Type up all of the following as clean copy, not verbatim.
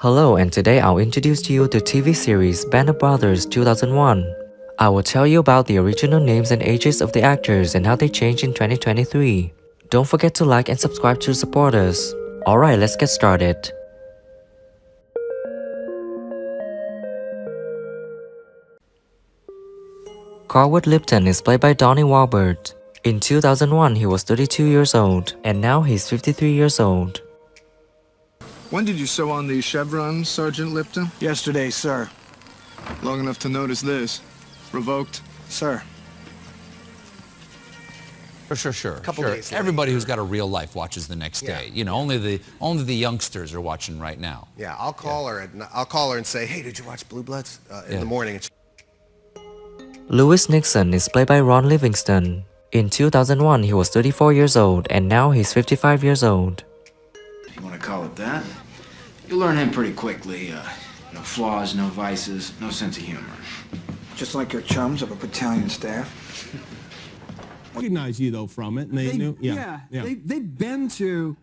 Hello, and today I'll introduce to you the TV series Band of Brothers 2001. I will tell you about the original names and ages of the actors and how they changed in 2023. Don't forget to like and subscribe to support us. Alright, let's get started. Carwood Lipton is played by Donnie Wahlberg. In 2001, he was 32 years old, and now he's 53 years old. When did you sew on these chevrons, Sergeant Lipton? Yesterday, sir. Long enough to notice this. Revoked. Sir. Sure. Couple days later. Everybody who's got a real life watches the next day. You know, only the youngsters are watching right now. Yeah, I'll call her. I'll call her and say, "Hey, did you watch Blue Bloods?" In the morning. Lewis Nixon is played by Ron Livingston. In 2001, he was 34 years old, and now he's 55 years old. If you want to call it that. You'll learn him pretty quickly. No flaws, no vices, no sense of humor. Just like your chums of a battalion staff. Recognize you though from it, and they knew. They've been to,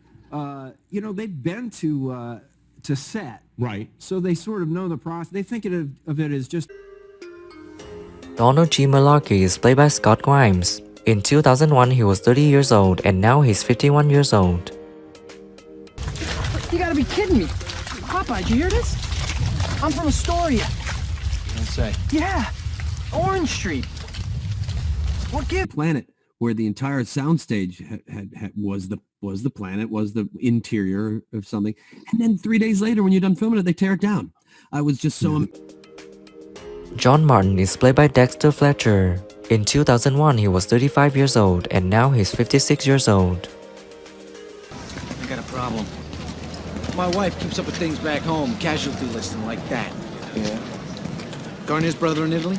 to set. Right. So they sort of know the process. They think of it as just. Donald G. Malarkey is played by Scott Grimes. In 2001, he was 30 years old, and now he's 51 years old. You gotta be kidding me. Popeye, did you hear this? I'm from Astoria. Don't say. Yeah, Orange Street. What gives? Planet where the entire soundstage was the planet, was the interior of something. And then 3 days later, when you're done filming it, they tear it down. I was just so... John Martin is played by Dexter Fletcher. In 2001, he was 35 years old, and now he's 56 years old. I got a problem. My wife keeps up with things back home, casualty list and like that. Yeah. Garnier's brother in Italy?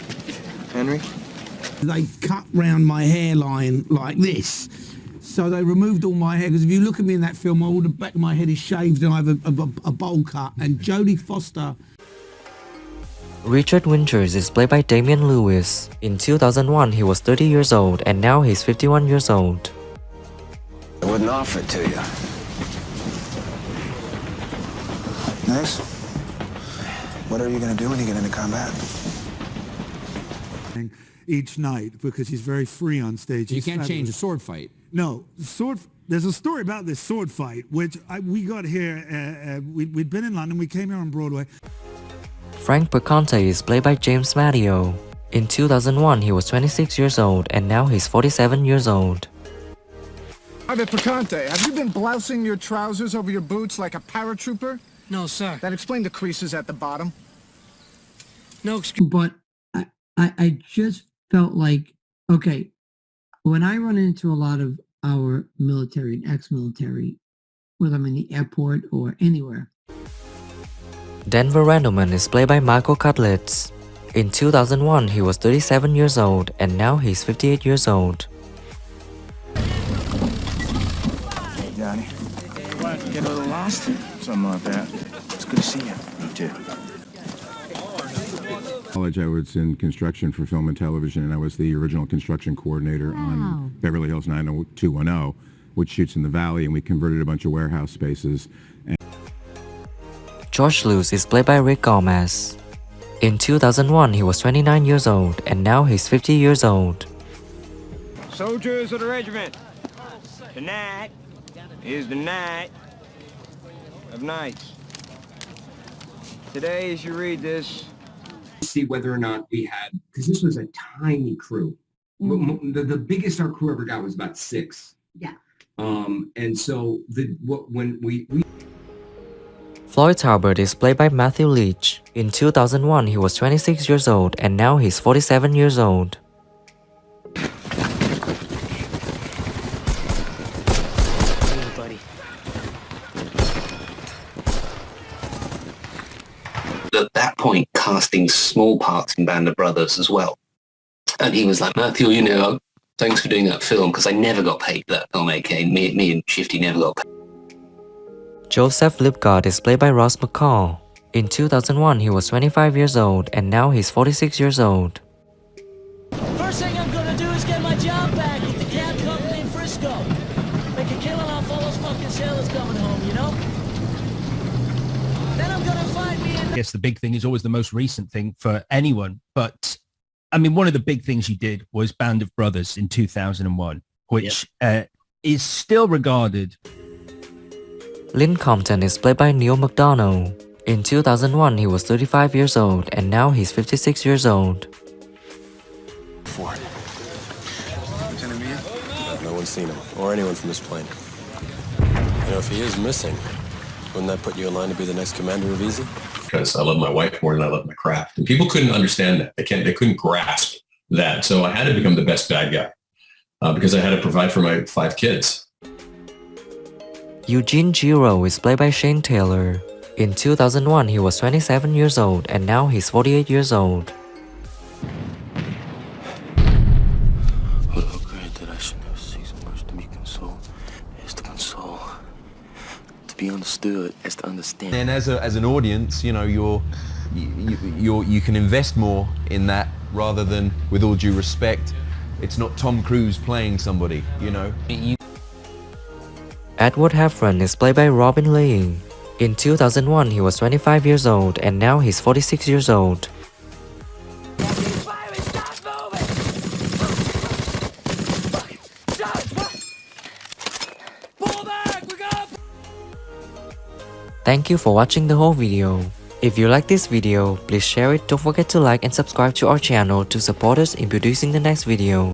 Henry? They cut round my hairline like this. So they removed all my hair, because if you look at me in that film, all the back of my head is shaved and I have a bowl cut. And Jodie Foster... Richard Winters is played by Damian Lewis. In 2001, he was 30 years old, and now he's 51 years old. I wouldn't offer it to you. Nice. What are you going to do when you get into combat? Each night, because he's very free on stage. You can't change a sword fight. No, there's a story about this sword fight, which we got here, we'd been in London, we came here on Broadway. Frank Perconte is played by James Matteo. In 2001, he was 26 years old, and now he's 47 years old. Private Picante, have you been blousing your trousers over your boots like a paratrooper? No, sir. That explained the creases at the bottom. No excuse. But I just felt like, okay, when I run into a lot of our military and ex-military, whether I'm in the airport or anywhere. Denver Randleman is played by Michael Cutlitz. In 2001, he was 37 years old, and now he's 58 years old. Hey, Johnny. What, get a little lost? Something like that. It's good to see you. Me too. College, I was in construction for film and television, and I was the original construction coordinator on Beverly Hills 90210, which shoots in the Valley, and we converted a bunch of warehouse spaces. George Lewis is played by Rick Gomez. In 2001, he was 29 years old, and now he's 50 years old. Soldiers of the regiment, tonight is the night of nights. Today, as you read this, see whether or not we had, because this was a tiny crew. The biggest our crew ever got was about 6. Yeah. And so when we Floyd Talbot is played by Matthew Leach. In 2001, he was 26 years old, and now he's 47 years old. Hey, buddy. At that point, casting small parts in Band of Brothers as well. And he was like, Matthew, thanks for doing that film, because I never got paid for that film, aka me and Shifty never got paid. Joseph Lipgard is played by Ross McCall. In 2001, he was 25 years old, and now he's 46 years old. First thing I'm gonna do is get my job back at the cab company in Frisco. Make a killing off all those fucking sailors coming home, you know? Then I'm gonna I guess the big thing is always the most recent thing for anyone. But I mean, one of the big things he did was Band of Brothers in 2001, which is still regarded. Lynn Compton is played by Neil McDonough. In 2001, he was 35 years old, and now he's 56 years old. Lieutenant Mia? No one's seen him, or anyone from this plane. You know, if he is missing, wouldn't that put you in line to be the next commander of Easy? Because I love my wife more than I love my craft. And people couldn't understand that. They couldn't grasp that. So I had to become the best bad guy because I had to provide for my 5 kids. Eugene Giro is played by Shane Taylor. In 2001, he was 27 years old, and now he's 48 years old. Oh, great that I should never seek so much to be consoled as to console. To be understood as to understand. And as an audience, you know, you can invest more in that rather than, with all due respect, it's not Tom Cruise playing somebody, you know. Edward Heffron is played by Robin Lee. In 2001, he was 25 years old, and now he's 46 years old. Thank you for watching the whole video. If you like this video, please share it. Don't forget to like and subscribe to our channel to support us in producing the next video.